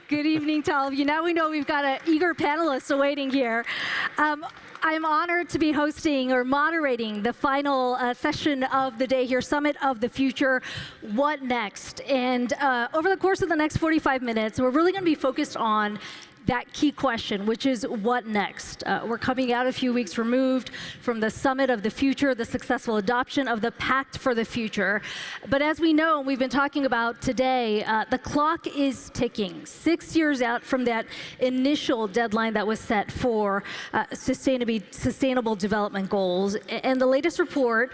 Good evening to all of you. Now we know we've got an eager panelist awaiting here. I'm honored to be hosting or moderating the final session of the day here, Summit of the Future, What Next? And over the course of the next 45 minutes, we're really going to be focused on that key question, which is what next? We're coming out a few weeks removed from the Summit of the Future, the successful adoption of the Pact for the Future. But as we know, and we've been talking about today, the clock is ticking, 6 years out from that initial deadline that was set for sustainable development goals. And the latest report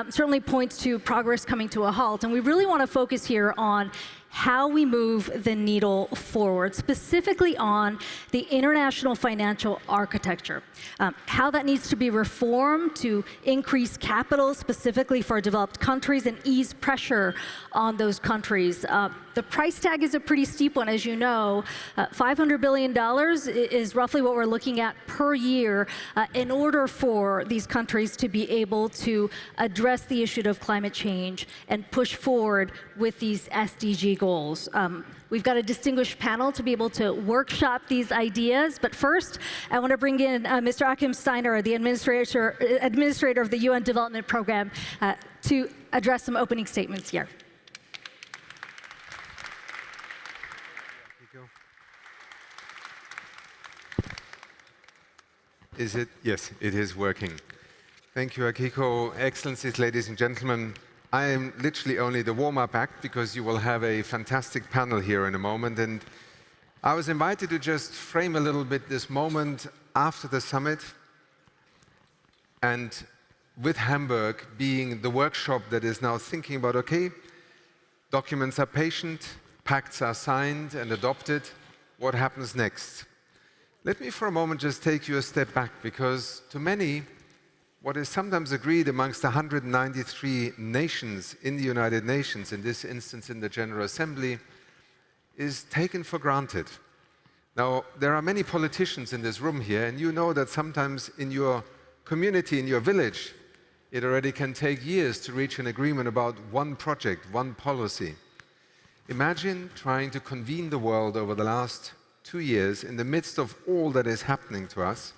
certainly points to progress coming to a halt. And we really want to focus here on how we move the needle forward, specifically on the international financial architecture, how that needs to be reformed to increase capital specifically for developed countries and ease pressure on those countries. The price tag is a pretty steep one, as you know. $500 billion is roughly what we're looking at per year in order for these countries to be able to address the issue of climate change and push forward with these SDG goals. We've got a distinguished panel to be able to workshop these ideas, but first, I want to bring in Mr. Achim Steiner, the administrator of the UN Development Program, to address some opening statements here. Is it? Yes, it is working. Thank you, Akiko. Excellencies, ladies and gentlemen. I am literally only the warm-up act because you will have a fantastic panel here in a moment. And I was invited to just frame a little bit this moment after the summit, and with Hamburg being the workshop that is now thinking about, okay, documents are patient, pacts are signed and adopted, what happens next? Let me for a moment just take you a step back, because to many, what is sometimes agreed amongst 193 nations in the United Nations, in this instance in the General Assembly, is taken for granted. Now, there are many politicians in this room here, and you know that sometimes in your community, in your village, it already can take years to reach an agreement about one project, one policy. Imagine trying to convene the world over the last 2 years in the midst of all that is happening to us,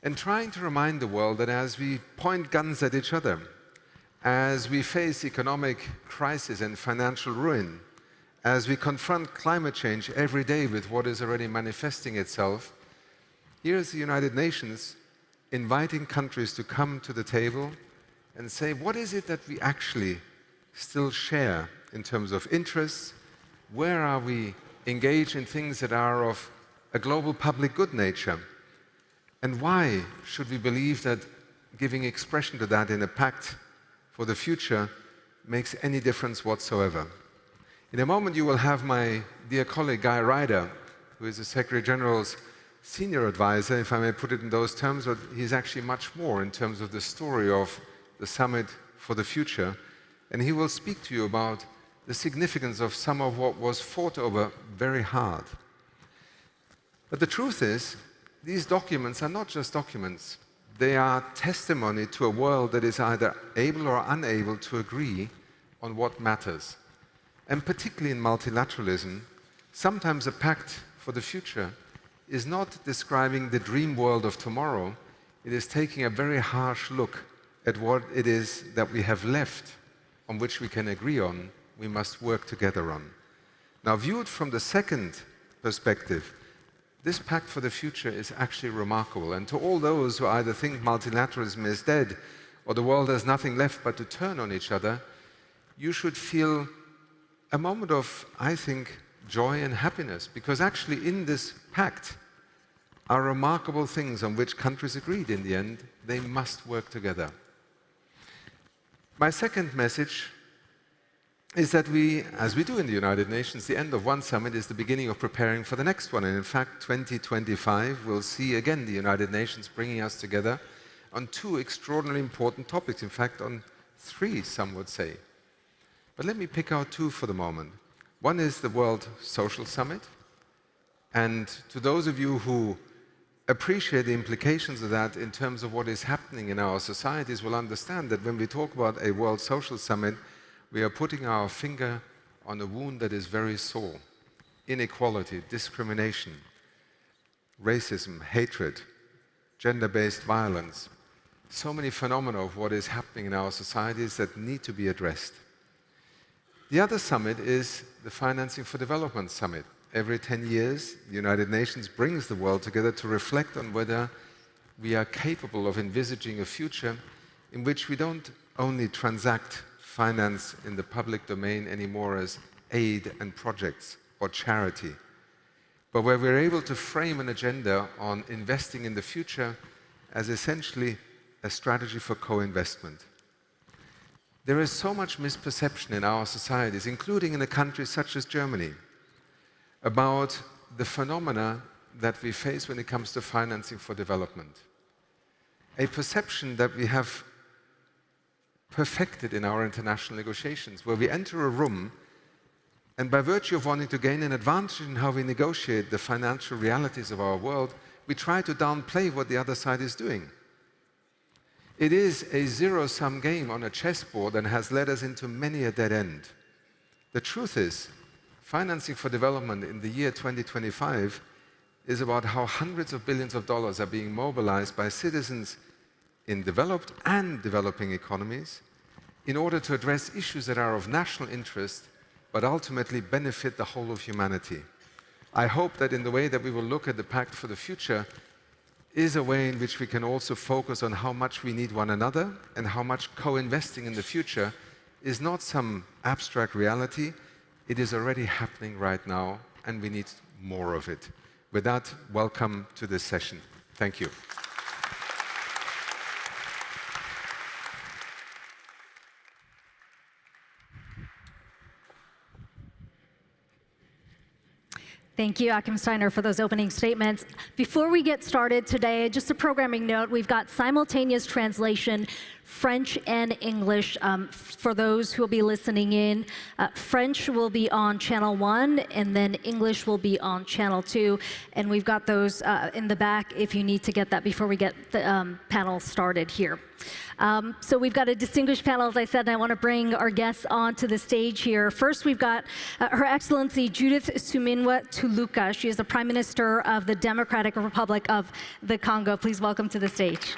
and trying to remind the world that as we point guns at each other, as we face economic crisis and financial ruin, as we confront climate change every day with what is already manifesting itself, here is the United Nations inviting countries to come to the table and say, what is it that we actually still share in terms of interests? Where are we engaged in things that are of a global public good nature? And why should we believe that giving expression to that in a pact for the future makes any difference whatsoever? In a moment, you will have my dear colleague, Guy Ryder, who is the Secretary General's senior advisor, if I may put it in those terms, but he's actually much more in terms of the story of the Summit for the Future. And he will speak to you about the significance of some of what was fought over very hard. But the truth is, these documents are not just documents. They are testimony to a world that is either able or unable to agree on what matters. And particularly in multilateralism, sometimes a pact for the future is not describing the dream world of tomorrow. It is taking a very harsh look at what it is that we have left, on which we can agree on, we must work together on. Now, viewed from the second perspective, this Pact for the Future is actually remarkable. And to all those who either think multilateralism is dead or the world has nothing left but to turn on each other, you should feel a moment of, I think, joy and happiness, because actually in this pact are remarkable things on which countries agreed in the end. They must work together. My second message is that we, as we do in the United Nations, the end of one summit is the beginning of preparing for the next one. And in fact, 2025 will see again the United Nations bringing us together on two extraordinarily important topics. In fact, on three, some would say. But let me pick out two for the moment. One is the World Social Summit. And to those of you who appreciate the implications of that in terms of what is happening in our societies will understand that when we talk about a World Social Summit, we are putting our finger on a wound that is very sore. inequality, discrimination, racism, hatred, gender-based violence. So many phenomena of what is happening in our societies that need to be addressed. The other summit is the Financing for Development Summit. Every 10 years, the United Nations brings the world together to reflect on whether we are capable of envisaging a future in which we don't only transact finance in the public domain anymore as aid and projects or charity, but where we're able to frame an agenda on investing in the future as essentially a strategy for co-investment. There is so much misperception in our societies, including in a country such as Germany, about the phenomena that we face when it comes to financing for development. A perception that we have perfected in our international negotiations, where we enter a room and by virtue of wanting to gain an advantage in how we negotiate the financial realities of our world, we try to downplay what the other side is doing. It is a zero-sum game on a chessboard and has led us into many a dead end. The truth is, financing for development in the year 2025 is about how hundreds of billions of dollars are being mobilized by citizens in developed and developing economies in order to address issues that are of national interest but ultimately benefit the whole of humanity. I hope that in the way that we will look at the Pact for the Future is a way in which we can also focus on how much we need one another and how much co-investing in the future is not some abstract reality. It is already happening right now, and we need more of it. With that, welcome to this session. Thank you. Thank you, Achim Steiner, for those opening statements. Before we get started today, just a programming note, we've got simultaneous translation, French and English, for those who will be listening in. French will be on channel 1, and then English will be on channel 2. And we've got those in the back if you need to get that before we get the panel started here. So we've got a distinguished panel, as I said, and I want to bring our guests onto the stage here. First, we've got Her Excellency Judith Suminwa Tuluka. She is the Prime Minister of the Democratic Republic of the Congo. Please welcome to the stage.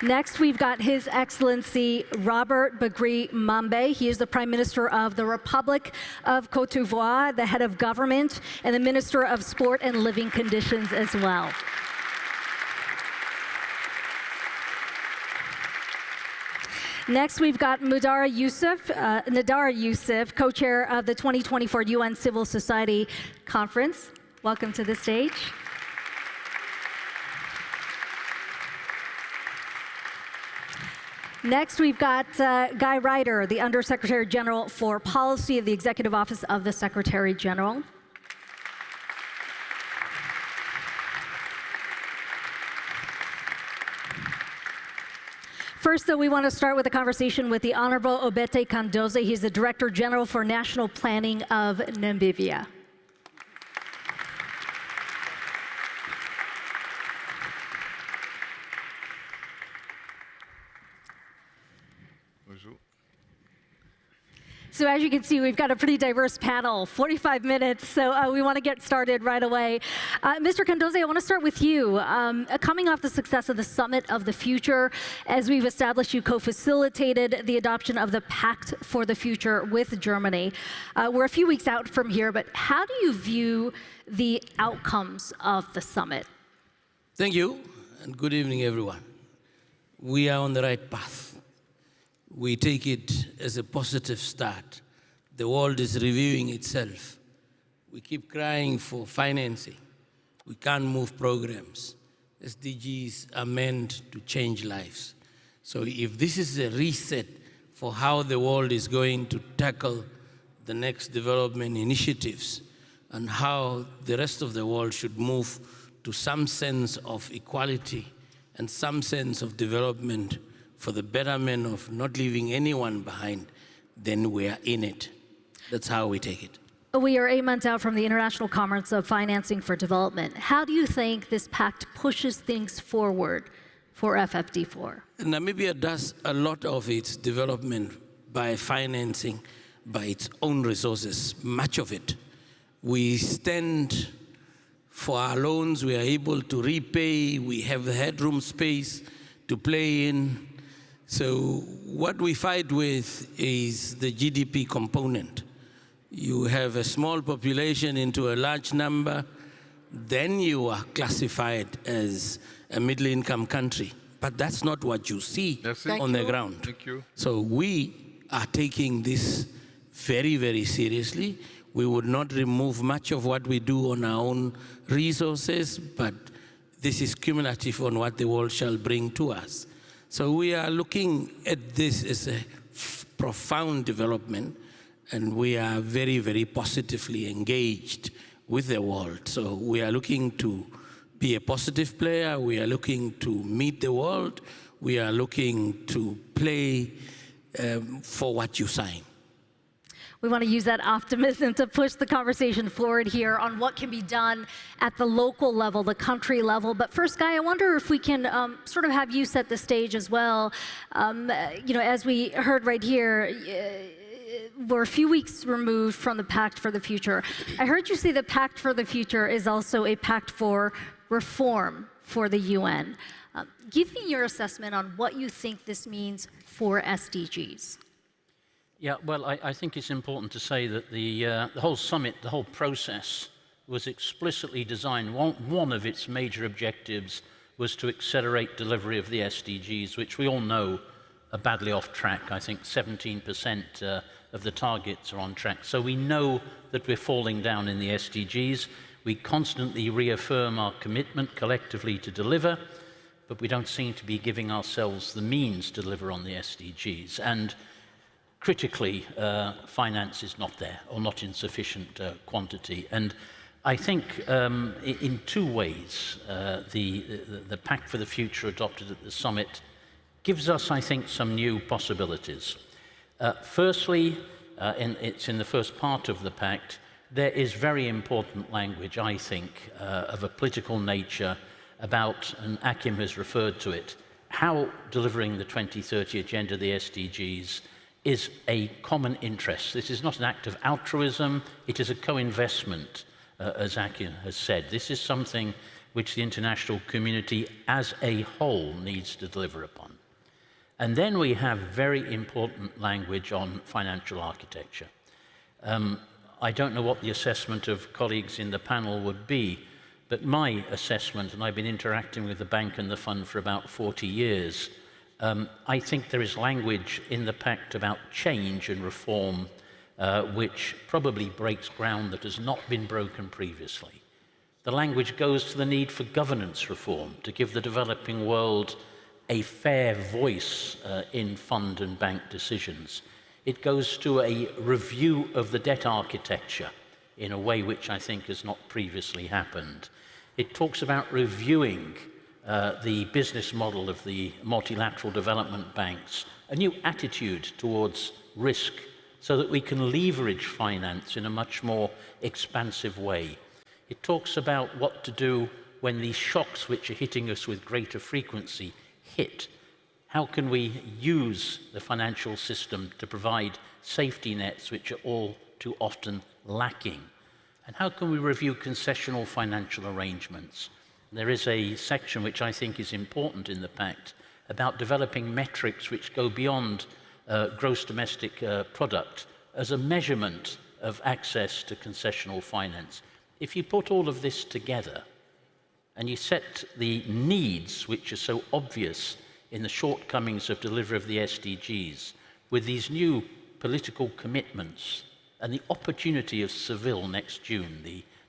Next, we've got His Excellency Robert Beugré Mambé. He is the Prime Minister of the Republic of Côte d'Ivoire, the head of government, and the Minister of Sport and Living Conditions as well. Next, we've got Nudhara Yusuf, co-chair of the 2024 UN Civil Society Conference. Welcome to the stage. Next, we've got Guy Ryder, the Undersecretary General for Policy of the Executive Office of the Secretary General. First, though, we want to start with a conversation with the Honorable Obete Kandoze. He's the Director General for National Planning of Namibia. So as you can see, we've got a pretty diverse panel, 45 minutes, so we want to get started right away. Mr. Kandoze, I want to start with you. Coming off the success of the Summit of the Future, as we've established, you co-facilitated the adoption of the Pact for the Future with Germany. We're a few weeks out from here, but how do you view the outcomes of the summit? Thank you, and good evening, everyone. We are on the right path. We take it as a positive start. The world is reviewing itself. We keep crying for financing. We can't move programs. SDGs are meant to change lives. So if this is a reset for how the world is going to tackle the next development initiatives and how the rest of the world should move to some sense of equality and some sense of development for the betterment of not leaving anyone behind, then we are in it. That's how we take it. We are 8 months out from the International Conference of Financing for Development. How do you think this pact pushes things forward for FFD4? Namibia does a lot of its development by financing by its own resources, much of it. We stand for our loans, we are able to repay, we have the headroom space to play in. So what we fight with is the GDP component. You have a small population into a large number, then you are classified as a middle-income country. But that's not what you see on the ground. Thank you. So we are taking this very, very seriously. We would not remove much of what we do on our own resources, but this is cumulative on what the world shall bring to us. So we are looking at this as a profound development, and we are very, very positively engaged with the world. So we are looking to be a positive player. We are looking to meet the world. We are looking to play for what you sign. We want to use that optimism to push the conversation forward here on what can be done at the local level, the country level. But first, Guy, I wonder if we can sort of have you set the stage as well. You know, as we heard right here, we're a few weeks removed from the Pact for the Future. I heard you say the Pact for the Future is also a pact for reform for the UN. Give me your assessment on what you think this means for SDGs. Yeah, well, I think it's important to say that the whole summit, the whole process was explicitly designed. One of its major objectives was to accelerate delivery of the SDGs, which we all know are badly off track. I think 17% of the targets are on track. So we know that we're falling down in the SDGs. We constantly reaffirm our commitment collectively to deliver, but we don't seem to be giving ourselves the means to deliver on the SDGs. And critically, finance is not there, or not in sufficient quantity. And I think in two ways, the Pact for the Future adopted at the summit gives us, I think, some new possibilities. Firstly, it's in the first part of the Pact, there is very important language, I think, of a political nature about, and Achim has referred to it, how delivering the 2030 Agenda, the SDGs, is a common interest. This is not an act of altruism, it is a co-investment, as Achim has said. This is something which the international community as a whole needs to deliver upon. And then we have very important language on financial architecture. I don't know what the assessment of colleagues in the panel would be, but my assessment, and I've been interacting with the bank and the fund for about 40 years, I think there is language in the Pact about change and reform which probably breaks ground that has not been broken previously. The language goes to the need for governance reform, to give the developing world a fair voice in fund and bank decisions. It goes to a review of the debt architecture in a way which I think has not previously happened. It talks about reviewing the business model of the multilateral development banks, a new attitude towards risk so that we can leverage finance in a much more expansive way. It talks about what to do when these shocks which are hitting us with greater frequency hit. How can we use the financial system to provide safety nets which are all too often lacking? And how can we review concessional financial arrangements? There is a section which I think is important in the Pact about developing metrics which go beyond gross domestic product as a measurement of access to concessional finance. If you put all of this together and you set the needs which are so obvious in the shortcomings of delivery of the SDGs with these new political commitments and the opportunity of Seville next June,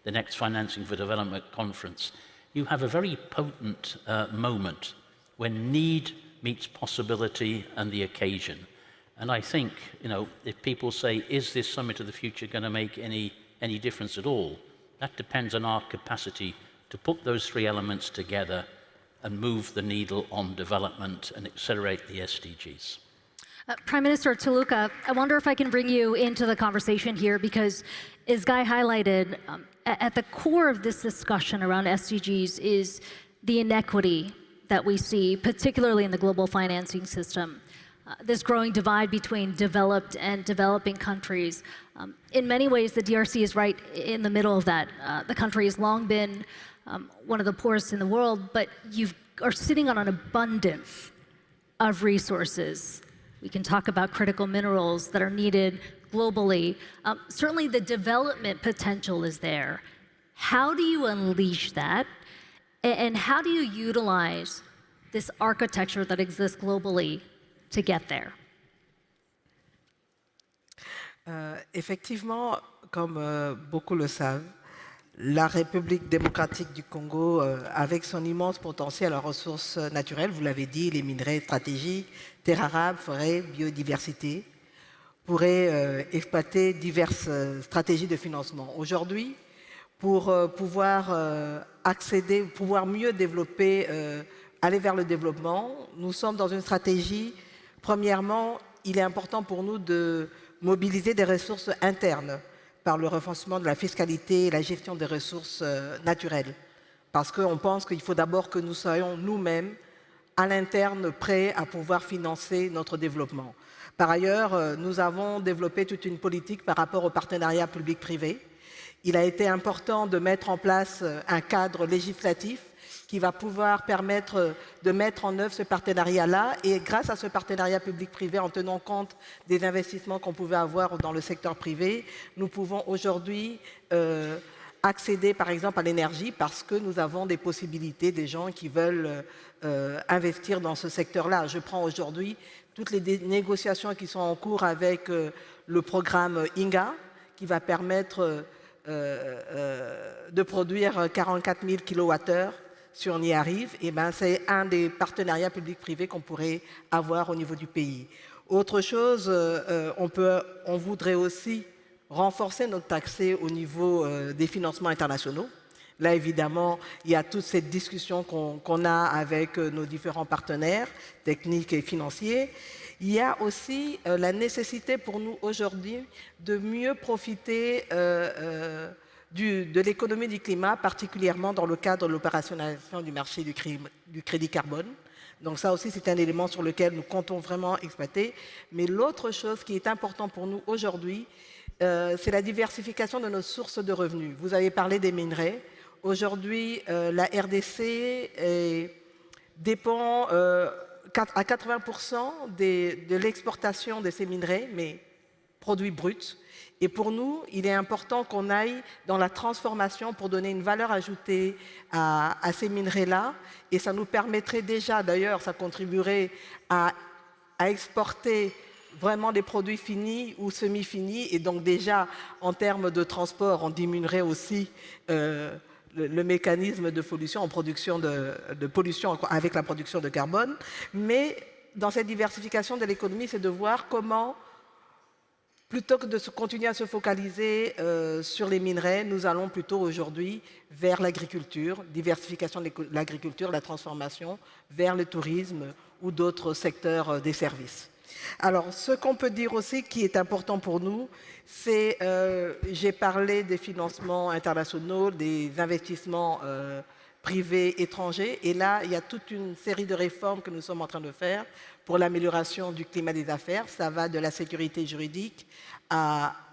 the next Financing for Development conference, you have a very potent moment when need meets possibility and the occasion. And I think, you know, if people say, is this Summit of the Future going to make any difference at all? That depends on our capacity to put those three elements together and move the needle on development and accelerate the SDGs. Prime Minister Tuluka, I wonder if I can bring you into the conversation here because, as Guy highlighted, at the core of this discussion around SDGs is the inequity that we see, particularly in the global financing system. This growing divide between developed and developing countries. In many ways, the DRC is right in the middle of that. The country has long been one of the poorest in the world, but you are sitting on an abundance of resources. We can talk about critical minerals that are needed globally. Certainly the development potential is there. How do you unleash that? And how do you utilize this architecture that exists globally to get there? Effectivement, comme beaucoup le savent, la République démocratique du Congo, avec son immense potentiel en ressources naturelles, vous l'avez dit, les minerais stratégiques, terres arables, forêts, biodiversité, pourrait exploiter diverses stratégies de financement. Aujourd'hui, pour pouvoir accéder, pouvoir mieux développer, aller vers le développement, nous sommes dans une stratégie. Premièrement, il est important pour nous de mobiliser des ressources internes par le renforcement de la fiscalité et la gestion des ressources naturelles. Parce qu'on pense qu'il faut d'abord que nous soyons nous-mêmes, à l'interne, prêts à pouvoir financer notre développement. Par ailleurs, nous avons développé toute une politique par rapport au partenariat public-privé. Il a été important de mettre en place un cadre législatif qui va pouvoir permettre de mettre en œuvre ce partenariat-là. Et grâce à ce partenariat public-privé, en tenant compte des investissements qu'on pouvait avoir dans le secteur privé, nous pouvons aujourd'hui accéder par exemple à l'énergie parce que nous avons des possibilités, des gens qui veulent investir dans ce secteur-là. Je prends aujourd'hui toutes les négociations qui sont en cours avec le programme INGA qui va permettre de produire 44 000 kWh. Si on y arrive, eh ben, c'est un des partenariats publics-privés qu'on pourrait avoir au niveau du pays. Autre chose, on voudrait aussi renforcer notre accès au niveau des financements internationaux. Là, évidemment, il y a toute cette discussion qu'on a avec nos différents partenaires techniques et financiers. Il y a aussi la nécessité pour nous aujourd'hui de mieux profiter de l'économie du climat, particulièrement dans le cadre de l'opérationnalisation du marché du crédit carbone. Donc ça aussi, c'est un élément sur lequel nous comptons vraiment exploiter. Mais l'autre chose qui est importante pour nous aujourd'hui, c'est la diversification de nos sources de revenus. Vous avez parlé des minerais. Aujourd'hui, la RDC dépend à 80% de l'exportation de ces minerais, mais produits bruts. Et pour nous, il est important qu'on aille dans la transformation pour donner une valeur ajoutée à ces minerais-là. Et ça nous permettrait déjà, d'ailleurs, ça contribuerait à exporter vraiment des produits finis ou semi-finis. Et donc déjà, en termes de transport, on diminuerait aussi le mécanisme de pollution en production de pollution avec la production de carbone. Mais dans cette diversification de l'économie, c'est de voir comment, plutôt que de continuer à se focaliser sur les minerais, nous allons plutôt aujourd'hui vers l'agriculture, diversification de l'agriculture, la transformation, vers le tourisme ou d'autres secteurs des services. Alors, ce qu'on peut dire aussi qui est important pour nous, c'est, j'ai parlé des financements internationaux, des investissements privés étrangers, et là, il y a toute une série de réformes que nous sommes en train de faire pour l'amélioration du climat des affaires. Ça va de la sécurité juridique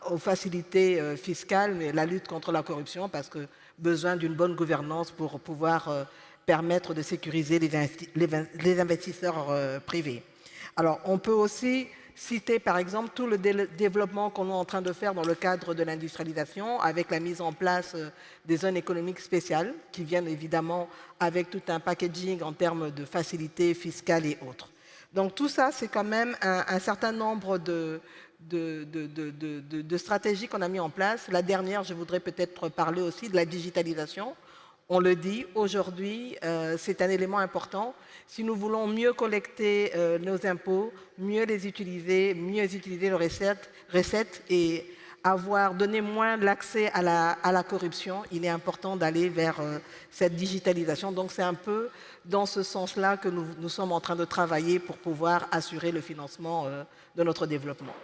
aux facilités fiscales, mais la lutte contre la corruption, parce que besoin d'une bonne gouvernance pour pouvoir permettre de sécuriser les investisseurs privés. Alors, on peut aussi citer, par exemple, tout le développement qu'on est en train de faire dans le cadre de l'industrialisation, avec la mise en place des zones économiques spéciales, qui viennent évidemment avec tout un packaging en termes de facilités fiscales et autres. Donc tout ça, c'est quand même un certain nombre de stratégies qu'on a mis en place. La dernière, je voudrais peut-être parler aussi de la digitalisation. On le dit, aujourd'hui, c'est un élément important. Si nous voulons mieux collecter nos impôts, mieux les utiliser les recettes et donner moins l'accès à la corruption, il est important d'aller vers cette digitalisation. Donc c'est un peu dans ce sens-là que nous sommes en train de travailler pour pouvoir assurer le financement de notre développement.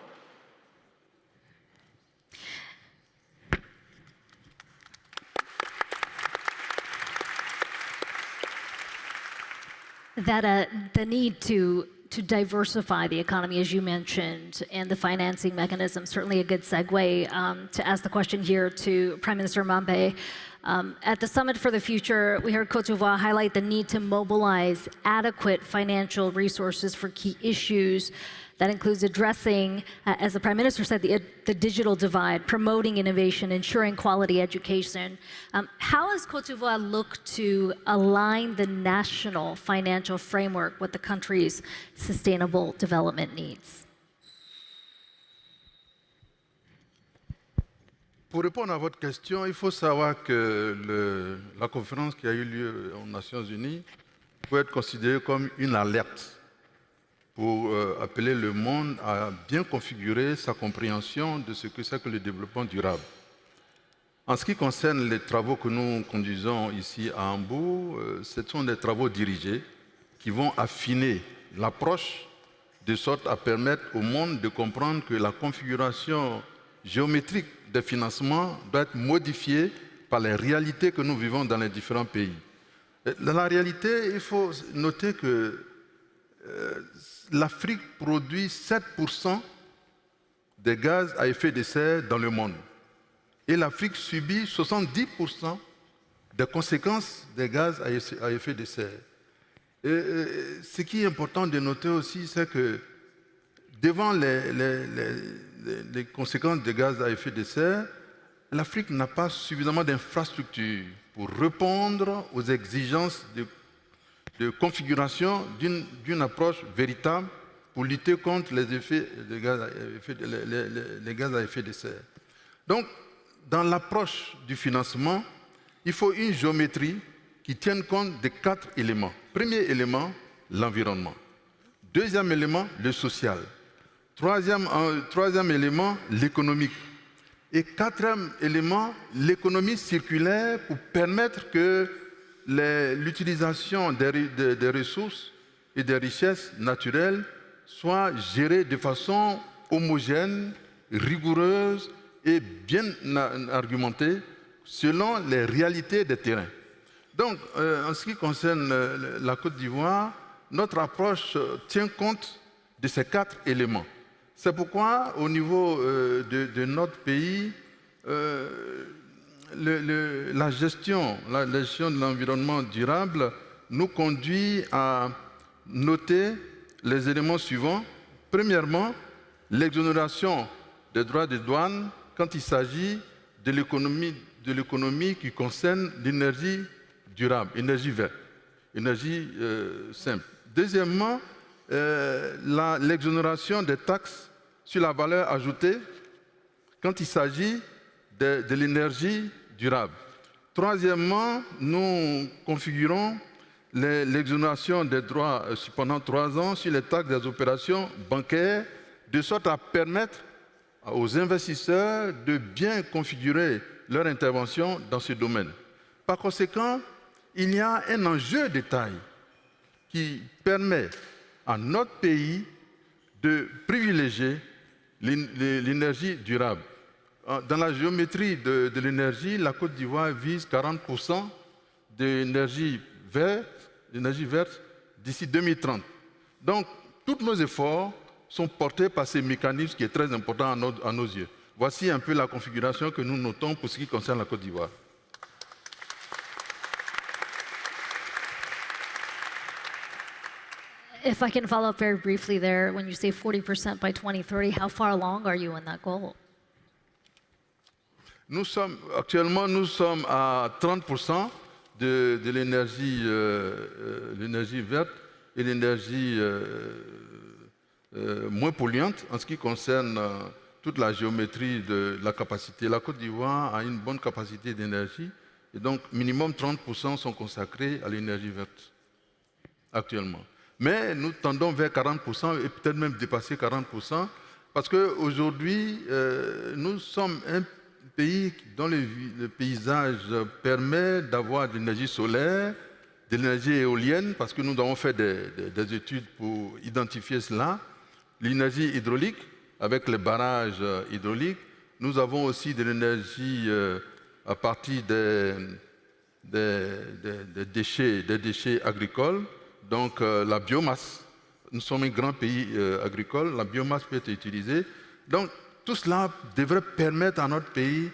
that the need to diversify the economy, as you mentioned, and the financing mechanism, certainly a good segue to ask the question here to Prime Minister Mambé. At the Summit for the Future, we heard Côte d'Ivoire highlight the need to mobilize adequate financial resources for key issues. That includes addressing, as the Prime Minister said, the digital divide, promoting innovation, ensuring quality education. How has Côte d'Ivoire looked to align the national financial framework with the country's sustainable development needs? Pour répondre à votre question, il faut savoir que la conférence qui a eu lieu aux Nations Unies peut être considérée comme une alerte pour appeler le monde à bien configurer sa compréhension de ce que c'est que le développement durable. En ce qui concerne les travaux que nous conduisons ici à Hambourg, ce sont des travaux dirigés qui vont affiner l'approche de sorte à permettre au monde de comprendre que la configuration géométrique des financements doit être modifiée par les réalités que nous vivons dans les différents pays. Dans la réalité, il faut noter que l'Afrique produit 7% des gaz à effet de serre dans le monde. Et l'Afrique subit 70% des conséquences des gaz à effet de serre. Et ce qui est important de noter aussi, c'est que devant les conséquences des gaz à effet de serre, l'Afrique n'a pas suffisamment d'infrastructures pour répondre aux exigences de configuration d'une approche véritable pour lutter contre les effets de gaz à effet de serre. Donc, dans l'approche du financement, il faut une géométrie qui tienne compte de 4 éléments. Premier élément, l'environnement. Deuxième élément, le social. Troisième élément, l'économique. Et quatrième élément, l'économie circulaire pour permettre que l'utilisation des ressources et des richesses naturelles soit gérée de façon homogène, rigoureuse et bien argumentée selon les réalités des terrains. Donc, en ce qui concerne la Côte d'Ivoire, notre approche tient compte de ces 4 éléments. C'est pourquoi, au niveau de notre pays, la gestion de l'environnement durable nous conduit à noter les éléments suivants. Premièrement, l'exonération des droits de douane quand il s'agit de l'économie qui concerne l'énergie durable, énergie verte, énergie simple. Deuxièmement, l'exonération des taxes sur la valeur ajoutée quand il s'agit de l'énergie durable. Troisièmement, nous configurons l'exonération des droits pendant 3 ans sur les taxes des opérations bancaires, de sorte à permettre aux investisseurs de bien configurer leur intervention dans ce domaine. Par conséquent, il y a un enjeu de taille qui permet à notre pays de privilégier l'énergie durable. Dans la géométrie de l'énergie, la Côte d'Ivoire vise 40% d'énergie verte d'ici 2030. Donc, tous nos efforts sont portés par ces mécanismes qui est très important à nos yeux. Voici un peu la configuration que nous notons pour ce qui concerne la Côte d'Ivoire. If I can follow up very briefly there, when you say 40% by 2030, how far along are you in that goal? Actuellement, nous sommes à 30% de l'énergie verte et l'énergie moins polluante en ce qui concerne toute la géométrie de la capacité. La Côte d'Ivoire a une bonne capacité d'énergie et donc minimum 30% sont consacrés à l'énergie verte actuellement. Mais nous tendons vers 40% et peut-être même dépasser 40% parce qu'aujourd'hui, nous sommes un pays dont le paysage permet d'avoir de l'énergie solaire, de l'énergie éolienne, parce que nous avons fait des études pour identifier cela, l'énergie hydraulique avec les barrages hydrauliques. Nous avons aussi de l'énergie à partir des déchets agricoles. donc la biomasse. Nous sommes un grand pays agricole, la biomasse peut être utilisée. Donc tout cela devrait permettre à notre pays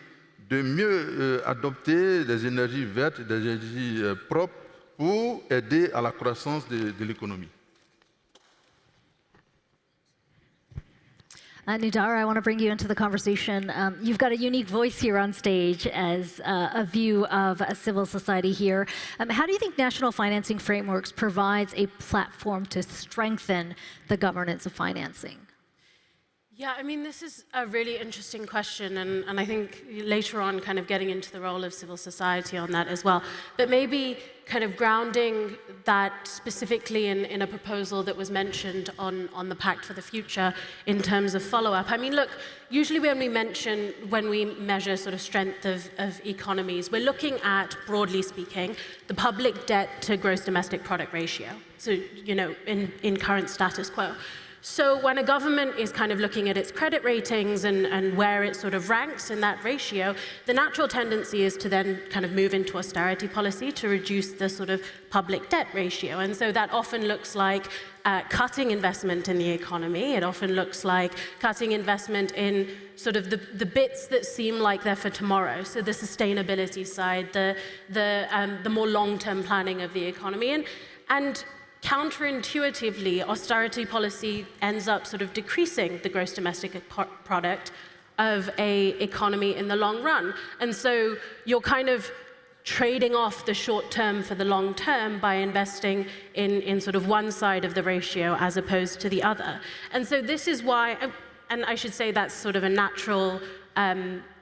de mieux adopter des énergies vertes, des énergies propres pour aider à la croissance de l'économie. Nudhara, I want to bring you into the conversation. You've got a unique voice here on stage as a view of civil society here. How do you think National Financing Frameworks provides a platform to strengthen the governance of financing? Yeah, I mean, this is a really interesting question, and I think later on kind of getting into the role of civil society on that as well. But maybe kind of grounding that specifically in a proposal that was mentioned on the Pact for the Future in terms of follow-up. I mean, look, usually when we measure sort of strength of economies, we're looking at, broadly speaking, the public debt to gross domestic product ratio. So, you know, in current status quo. So when a government is kind of looking at its credit ratings and where it sort of ranks in that ratio, the natural tendency is to then kind of move into austerity policy to reduce the sort of public debt ratio. And so that often looks like cutting investment in the economy. It often looks like cutting investment in sort of the bits that seem like they're for tomorrow. So the sustainability side, the more long-term planning of the economy. And counterintuitively, austerity policy ends up sort of decreasing the gross domestic product of a economy in the long run. And so you're kind of trading off the short term for the long term by investing in sort of one side of the ratio as opposed to the other. And so this is why, and I should say that's sort of a natural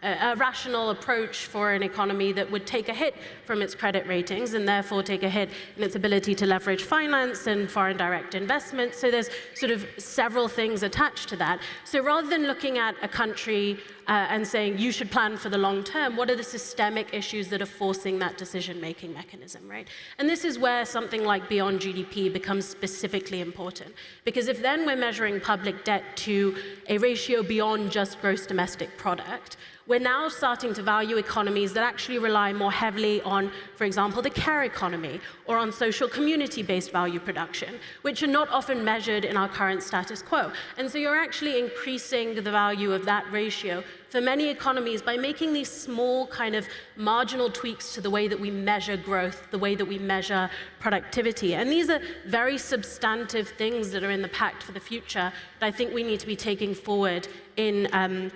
a rational approach for an economy that would take a hit from its credit ratings and therefore take a hit in its ability to leverage finance and foreign direct investment. So there's sort of several things attached to that. So rather than looking at a country and saying you should plan for the long term, what are the systemic issues that are forcing that decision-making mechanism, right? And this is where something like beyond GDP becomes specifically important. Because if then we're measuring public debt to a ratio beyond just gross domestic product, we're now starting to value economies that actually rely more heavily on, for example, the care economy or on social community-based value production, which are not often measured in our current status quo. And so you're actually increasing the value of that ratio for many economies by making these small kind of marginal tweaks to the way that we measure growth, the way that we measure productivity. And these are very substantive things that are in the Pact for the Future that I think we need to be taking forward in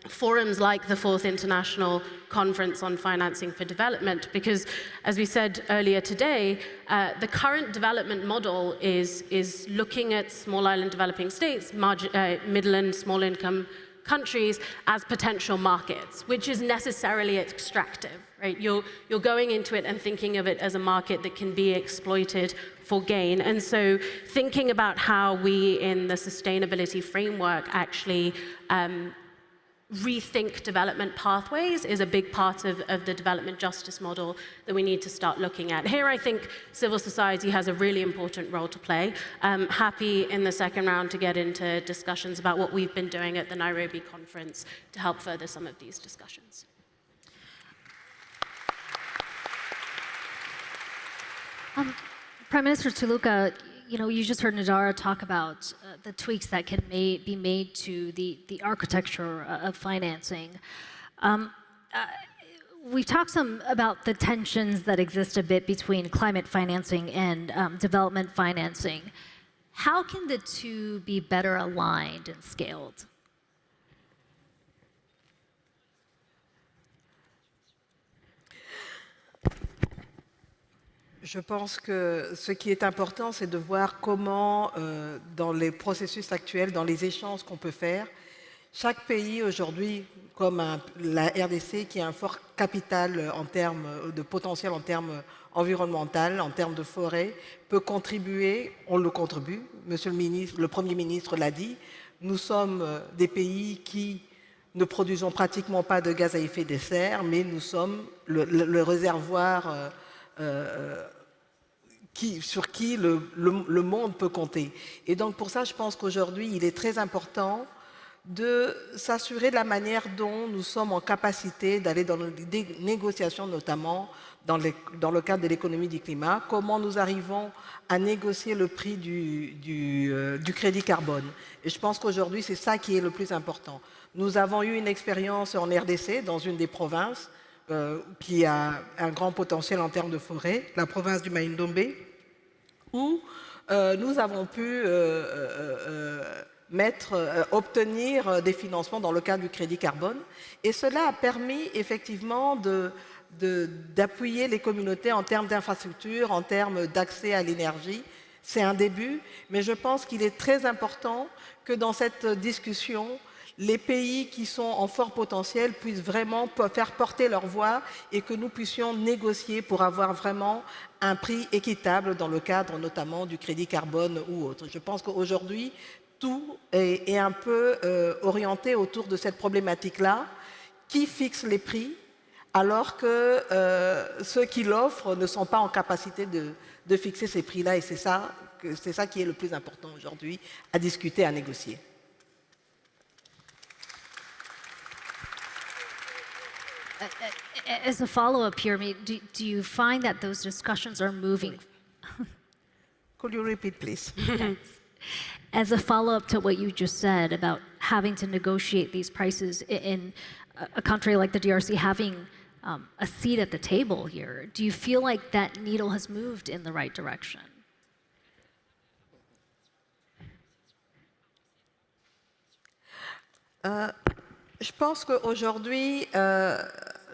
forums like the 4th International Conference on Financing for Development, because as we said earlier today, the current development model is looking at small island developing states, middle and small income countries as potential markets, which is necessarily extractive, right? You're going into it and thinking of it as a market that can be exploited for gain. And so thinking about how we in the sustainability framework actually rethink development pathways is a big part of the development justice model that we need to start looking at. Here I think civil society has a really important role to play. Happy in the second round to get into discussions about what we've been doing at the Nairobi conference to help further some of these discussions. Prime Minister Tuluka, you know, you just heard Nudhara talk about the tweaks that can be made to the architecture of financing. We've talked some about the tensions that exist a bit between climate financing and development financing. How can the two be better aligned and scaled? Je pense que ce qui est important, c'est de voir comment, dans les processus actuels, dans les échanges qu'on peut faire, chaque pays aujourd'hui, comme la RDC, qui a un fort capital en termes de potentiel, en termes environnemental, en termes de forêt, peut contribuer, on le contribue, Monsieur le ministre, le Premier ministre l'a dit, nous sommes des pays qui ne produisons pratiquement pas de gaz à effet de serre, mais nous sommes le réservoir sur qui le monde peut compter. Et donc pour ça, je pense qu'aujourd'hui, il est très important de s'assurer de la manière dont nous sommes en capacité d'aller dans des négociations, notamment dans le cadre de l'économie du climat, comment nous arrivons à négocier le prix du crédit carbone. Et je pense qu'aujourd'hui, c'est ça qui est le plus important. Nous avons eu une expérience en RDC, dans une des provinces, qui a un grand potentiel en termes de forêt, la province du Mambé, où nous avons pu obtenir des financements dans le cadre du crédit carbone. Et cela a permis effectivement d'appuyer les communautés en termes d'infrastructures, en termes d'accès à l'énergie. C'est un début, mais je pense qu'il est très important que dans cette discussion, les pays qui sont en fort potentiel puissent vraiment faire porter leur voix et que nous puissions négocier pour avoir vraiment un prix équitable dans le cadre notamment du crédit carbone ou autre. Je pense qu'aujourd'hui, tout est un peu orienté autour de cette problématique-là. Qui fixe les prix alors que ceux qui l'offrent ne sont pas en capacité de fixer ces prix-là, et c'est ça qui est le plus important aujourd'hui à discuter, à négocier. As a follow-up here, do you find that those discussions are moving? Could you repeat, please? Yes. As a follow-up to what you just said about having to negotiate these prices in a country like the DRC, having a seat at the table here, do you feel like that needle has moved in the right direction? Je pense qu'aujourd'hui,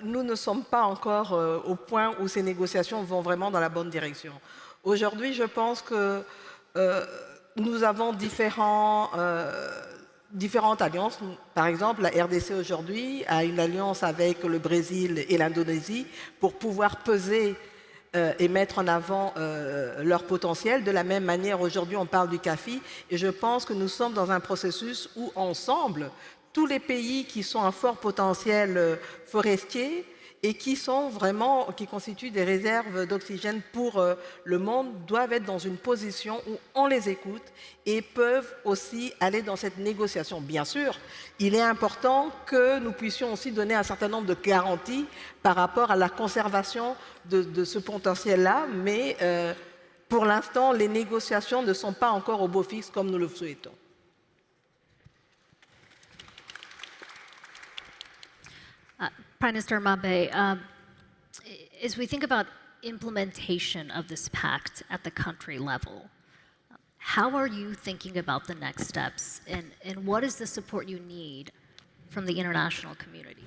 nous ne sommes pas encore au point où ces négociations vont vraiment dans la bonne direction. Aujourd'hui, je pense que nous avons différentes alliances. Par exemple, la RDC aujourd'hui a une alliance avec le Brésil et l'Indonésie pour pouvoir peser et mettre en avant leur potentiel. De la même manière, aujourd'hui, on parle du CAFI, et je pense que nous sommes dans un processus où, ensemble, tous les pays qui sont à fort potentiel forestier et qui constituent des réserves d'oxygène pour le monde, doivent être dans une position où on les écoute et peuvent aussi aller dans cette négociation. Bien sûr, il est important que nous puissions aussi donner un certain nombre de garanties par rapport à la conservation de ce potentiel-là, mais pour l'instant, les négociations ne sont pas encore au beau fixe comme nous le souhaitons. Prime Minister Mambé, as we think about implementation of this pact at the country level, how are you thinking about the next steps, and what is the support you need from the international community?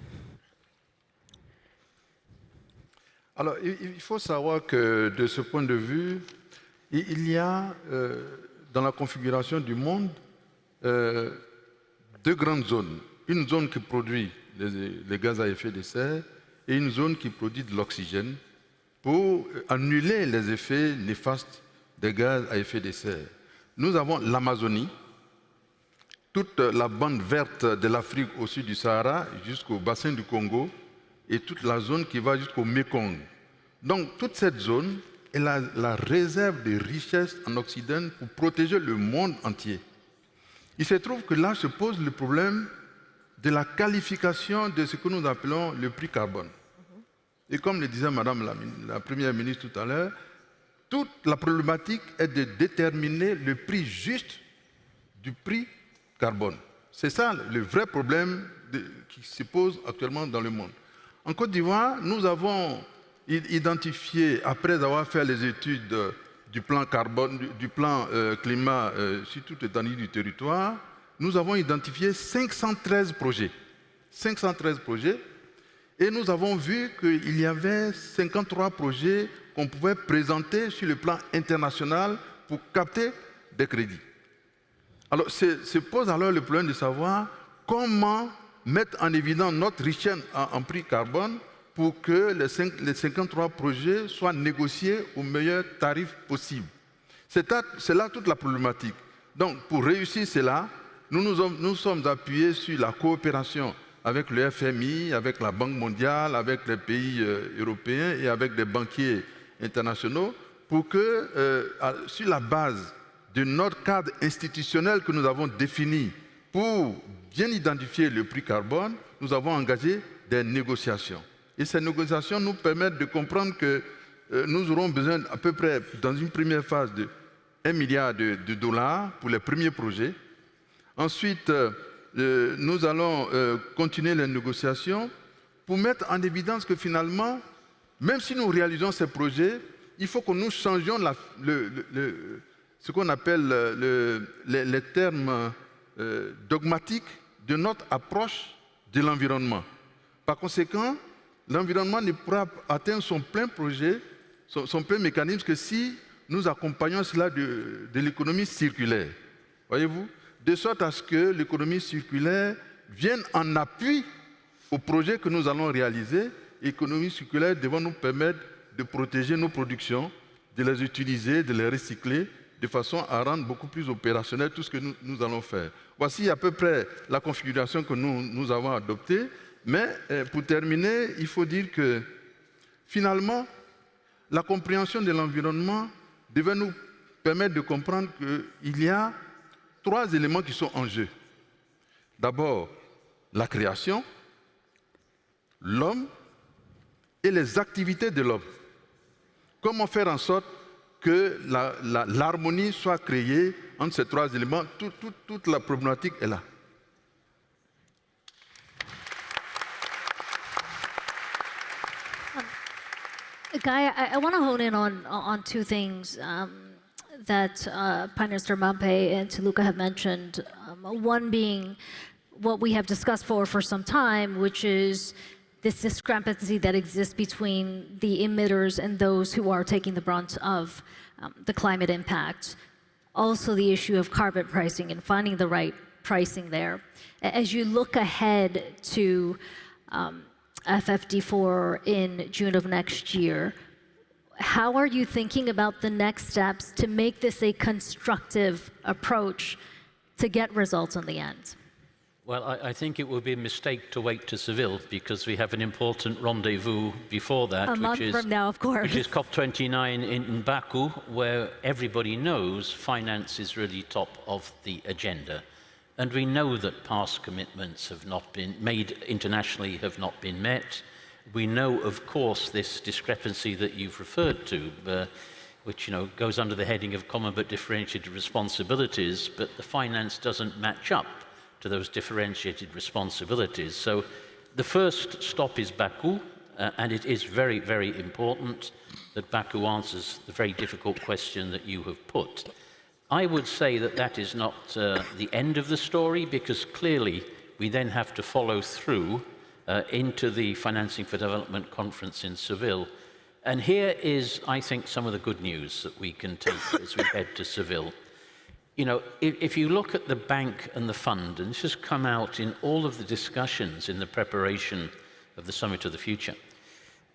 Alors, il faut savoir que de ce point de vue, il y a dans la configuration du monde deux grandes zones. Une zone qui produit les gaz à effet de serre et une zone qui produit de l'oxygène pour annuler les effets néfastes des gaz à effet de serre. Nous avons l'Amazonie, toute la bande verte de l'Afrique au sud du Sahara jusqu'au bassin du Congo et toute la zone qui va jusqu'au Mekong. Donc toute cette zone est la réserve de richesses en Occident pour protéger le monde entier. Il se trouve que là se pose le problème de la qualification de ce que nous appelons le prix carbone. Et comme le disait Madame la Première ministre tout à l'heure, toute la problématique est de déterminer le prix juste du prix carbone. C'est ça le vrai problème qui se pose actuellement dans le monde. En Côte d'Ivoire, nous avons identifié, après avoir fait les études du plan carbone, du plan climat sur toute l'étendue du territoire, nous avons identifié 513 projets. 513 projets. Et nous avons vu qu'il y avait 53 projets qu'on pouvait présenter sur le plan international pour capter des crédits. Alors, se pose alors le problème de savoir comment mettre en évidence notre richesse en prix carbone pour que les 53 projets soient négociés au meilleur tarif possible. C'est là toute la problématique. Donc, pour réussir cela, nous sommes appuyés sur la coopération avec le FMI, avec la Banque mondiale, avec les pays européens et avec des banquiers internationaux pour que, sur la base de notre cadre institutionnel que nous avons défini pour bien identifier le prix carbone, nous avons engagé des négociations. Et ces négociations nous permettent de comprendre que nous aurons besoin à peu près, dans une première phase, de 1 milliard de dollars pour les premiers projets. Ensuite, nous allons continuer les négociations pour mettre en évidence que finalement, même si nous réalisons ces projets, il faut que nous changions ce qu'on appelle les termes dogmatiques de notre approche de l'environnement. Par conséquent, l'environnement ne pourra atteindre son plein projet, son plein mécanisme que si nous accompagnons cela de l'économie circulaire. Voyez-vous? De sorte à ce que l'économie circulaire vienne en appui au projet que nous allons réaliser. L'économie circulaire devant nous permettre de protéger nos productions, de les utiliser, de les recycler, de façon à rendre beaucoup plus opérationnel tout ce que nous allons faire. Voici à peu près la configuration que nous avons adoptée. Mais pour terminer, il faut dire que finalement, la compréhension de l'environnement devait nous permettre de comprendre qu'il y a 3 éléments qui sont en jeu. D'abord, la création, l'homme et les activités de l'homme. Comment faire en sorte que l'harmonie soit créée entre ces 3 éléments? Toute la problématique est là. Guy, I want to hone in on 2 things that Prime Minister Mambé and Tuluka have mentioned. One being what we have discussed for some time, which is this discrepancy that exists between the emitters and those who are taking the brunt of the climate impact. Also the issue of carbon pricing and finding the right pricing there. As you look ahead to FFD4 in June of next year, how are you thinking about the next steps to make this a constructive approach to get results in the end? Well, I think it would be a mistake to wait to Seville because we have an important rendezvous before that, a month from now, of course. Which is COP29 in Baku, where everybody knows finance is really top of the agenda. And we know that past commitments have not been made internationally, have not been met. We know, of course, this discrepancy that you've referred to, which goes under the heading of common but differentiated responsibilities, but the finance doesn't match up to those differentiated responsibilities. So the first stop is Baku, and it is very, very important that Baku answers the very difficult question that you have put. I would say that that is not the end of the story, because clearly we then have to follow through into the Financing for Development conference in Seville. And here is, I think, some of the good news that we can take as we head to Seville. If you look at the bank and the fund, and this has come out in all of the discussions in the preparation of the Summit of the Future,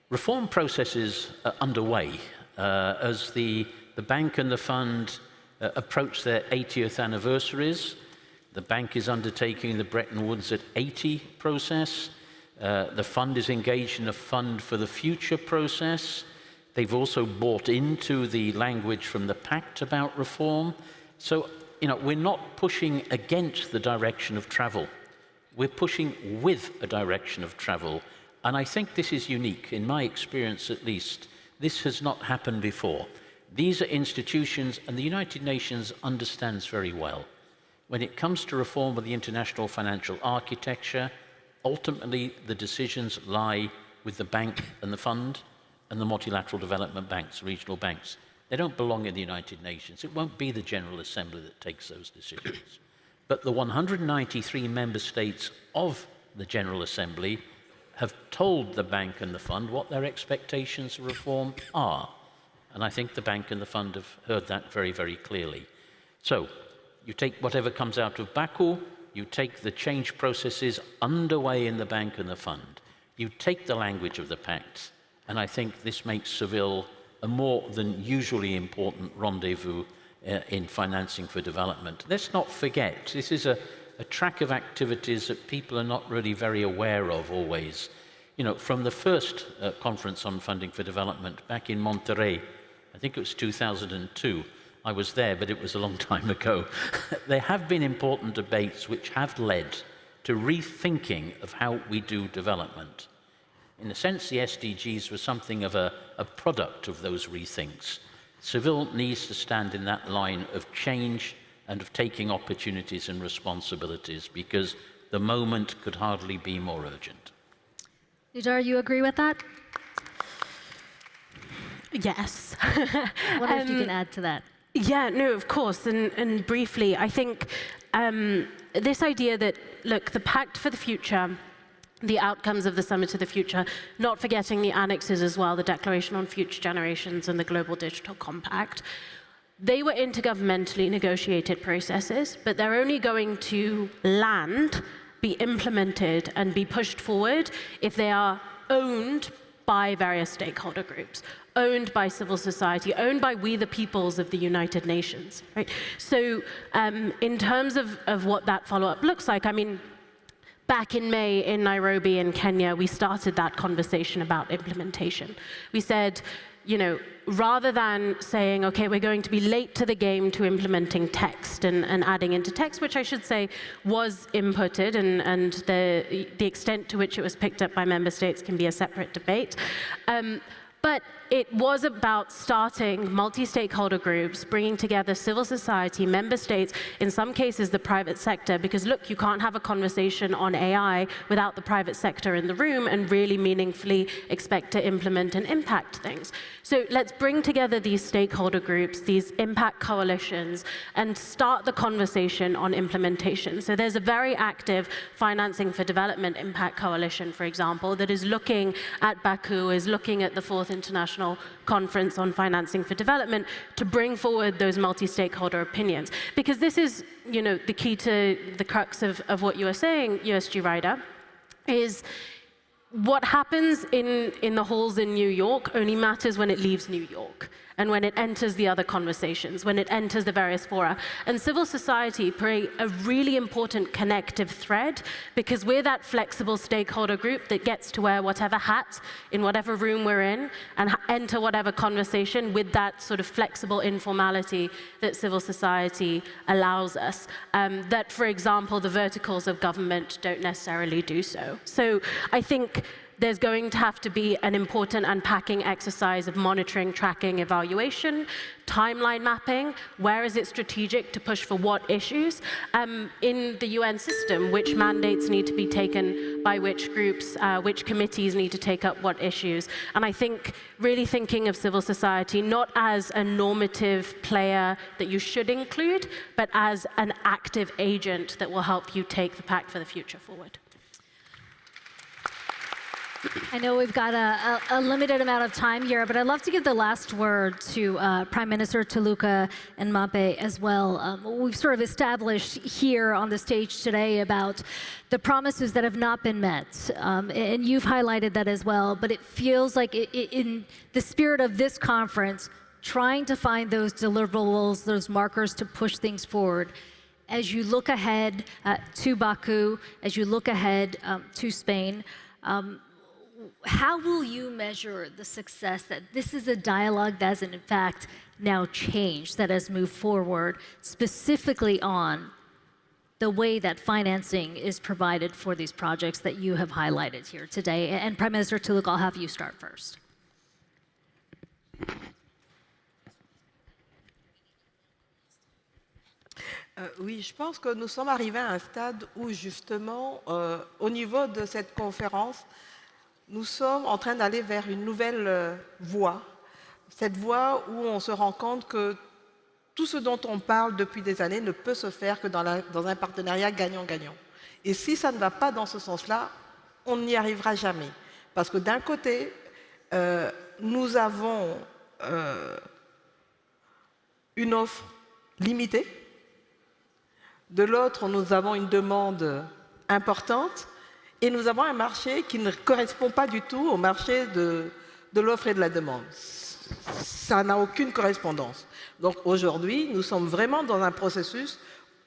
reform processes are underway as the bank and the fund approach their 80th anniversaries. The bank is undertaking the Bretton Woods at 80 process. The fund is engaged in a Fund for the Future process. They've also bought into the language from the Pact about reform. So, we're not pushing against the direction of travel. We're pushing with a direction of travel. And I think this is unique, in my experience at least. This has not happened before. These are institutions, and the United Nations understands very well. When it comes to reform of the international financial architecture, ultimately the decisions lie with the bank and the fund and the multilateral development banks, regional banks. They don't belong in the United Nations. It won't be the General Assembly that takes those decisions. But the 193 member states of the General Assembly have told the bank and the fund what their expectations of reform are. And I think the bank and the fund have heard that very, very clearly. So you take whatever comes out of Baku, you take the change processes underway in the bank and the fund, you take the language of the pact, and I think this makes Seville a more than usually important rendezvous in financing for development. Let's not forget, this is a track of activities that people are not really very aware of always. From the first conference on funding for development back in Monterrey, I think it was 2002, I was there, but it was a long time ago. There have been important debates which have led to rethinking of how we do development. In a sense, the SDGs were something of a product of those rethinks. Civil needs to stand in that line of change and of taking opportunities and responsibilities, because the moment could hardly be more urgent. Nudhara, you agree with that? Yes. What if you can add to that? Yeah, no, of course. And briefly, I think this idea that, look, the Pact for the Future, the outcomes of the Summit of the Future, not forgetting the annexes as well, the Declaration on Future Generations and the Global Digital Compact, they were intergovernmentally negotiated processes, but they're only going to land, be implemented, and be pushed forward if they are owned by various stakeholder groups, owned by civil society, owned by we the peoples of the United Nations, right? So in terms of what that follow-up looks like, I mean, back in May in Nairobi in Kenya, we started that conversation about implementation. We said, you know, rather than saying, okay, we're going to be late to the game to implementing text and adding into text, which I should say was inputted, and the extent to which it was picked up by member states can be a separate debate. But it was about starting multi-stakeholder groups, bringing together civil society, member states, in some cases the private sector, because look, you can't have a conversation on AI without the private sector in the room and really meaningfully expect to implement and impact things. So let's bring together these stakeholder groups, these impact coalitions, and start the conversation on implementation. So there's a very active Financing for Development Impact Coalition, for example, that is looking at Baku, is looking at the 4th International Conference on Financing for Development to bring forward those multi-stakeholder opinions. Because this is, you know, the key to the crux of what you were saying, USG Ryder, is what happens in the halls in New York only matters when it leaves New York and when it enters the other conversations, when it enters the various fora. And civil society play a really important connective thread, because we're that flexible stakeholder group that gets to wear whatever hat in whatever room we're in and enter whatever conversation with that sort of flexible informality that civil society allows us. That, for example, the verticals of government don't necessarily do so. So I think there's going to have to be an important unpacking exercise of monitoring, tracking, evaluation, timeline mapping. Where is it strategic to push for what issues? In the UN system, which mandates need to be taken by which groups, which committees need to take up what issues. And I think really thinking of civil society not as a normative player that you should include, but as an active agent that will help you take the Pact for the Future forward. I know we've got a limited amount of time here, but I'd love to give the last word to Prime Minister Tuluka and Mambé as well. We've sort of established here on the stage today about the promises that have not been met, and you've highlighted that as well, but it feels like in the spirit of this conference, trying to find those deliverables, those markers to push things forward. As you look ahead to Baku, as you look ahead to Spain, how will you measure the success that this is a dialogue that has in fact now changed, that has moved forward, specifically on the way that financing is provided for these projects that you have highlighted here today? And Prime Minister Tuluka, I'll have you start first. Oui, je pense que nous sommes arrivés à un stade où justement, au niveau de cette conférence, nous sommes en train d'aller vers une nouvelle voie. Cette voie où on se rend compte que tout ce dont on parle depuis des années ne peut se faire que dans un partenariat gagnant-gagnant. Et si ça ne va pas dans ce sens-là, on n'y arrivera jamais. Parce que d'un côté, nous avons une offre limitée. De l'autre, nous avons une demande importante. Et nous avons un marché qui ne correspond pas du tout au marché de l'offre et de la demande. Ça n'a aucune correspondance. Donc aujourd'hui, nous sommes vraiment dans un processus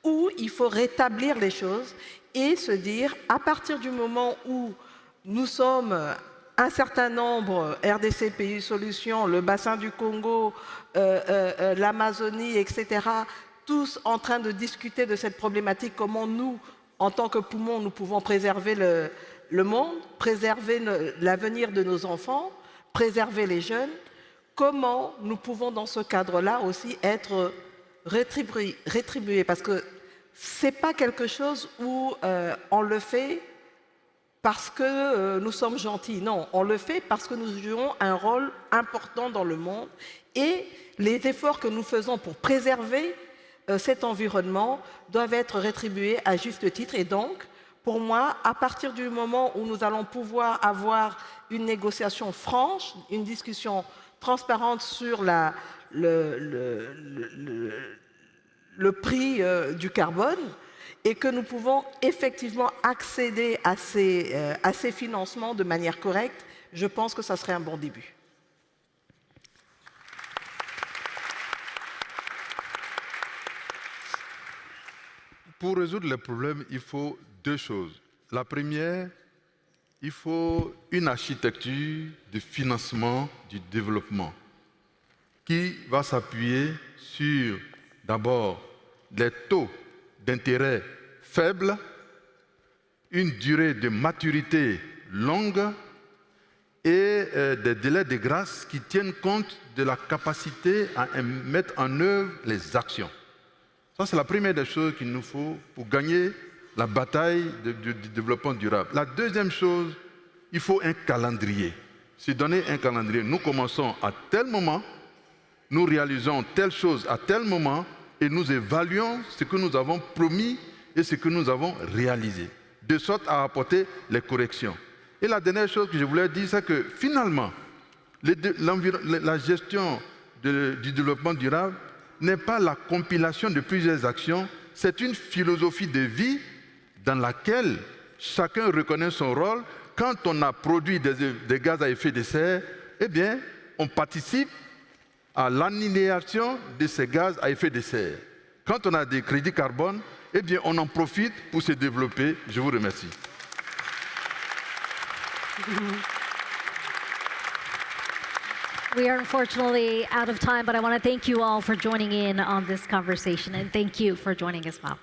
où il faut rétablir les choses et se dire, à partir du moment où nous sommes un certain nombre, RDC, Pays Solutions, le bassin du Congo, l'Amazonie, etc., tous en train de discuter de cette problématique, comment nous, en tant que poumons, nous pouvons préserver le monde, préserver l'avenir de nos enfants, préserver les jeunes, comment nous pouvons dans ce cadre-là aussi être rétribués, parce que ce n'est pas quelque chose où on le fait parce que nous sommes gentils. Non, on le fait parce que nous jouons un rôle important dans le monde et les efforts que nous faisons pour préserver cet environnement doivent être rétribués à juste titre. Et donc, pour moi, à partir du moment où nous allons pouvoir avoir une négociation franche, une discussion transparente sur le prix du carbone, et que nous pouvons effectivement accéder à ces financements de manière correcte, je pense que ça serait un bon début. Pour résoudre les problèmes, il faut deux choses. La première, il faut une architecture de financement du développement qui va s'appuyer sur, d'abord, des taux d'intérêt faibles, une durée de maturité longue et des délais de grâce qui tiennent compte de la capacité à mettre en œuvre les actions. Ça, c'est la première des choses qu'il nous faut pour gagner la bataille du développement durable. La deuxième chose, il faut un calendrier. Se donner un calendrier. Nous commençons à tel moment, nous réalisons telle chose à tel moment, et nous évaluons ce que nous avons promis et ce que nous avons réalisé, de sorte à apporter les corrections. Et la dernière chose que je voulais dire, c'est que finalement, la gestion du développement durable n'est pas la compilation de plusieurs actions, c'est une philosophie de vie dans laquelle chacun reconnaît son rôle. Quand on a produit des gaz à effet de serre, eh bien, on participe à l'annihilation de ces gaz à effet de serre. Quand on a des crédits carbone, eh bien, on en profite pour se développer. Je vous remercie. We are unfortunately out of time, but I want to thank you all for joining in on this conversation, and thank you for joining as well.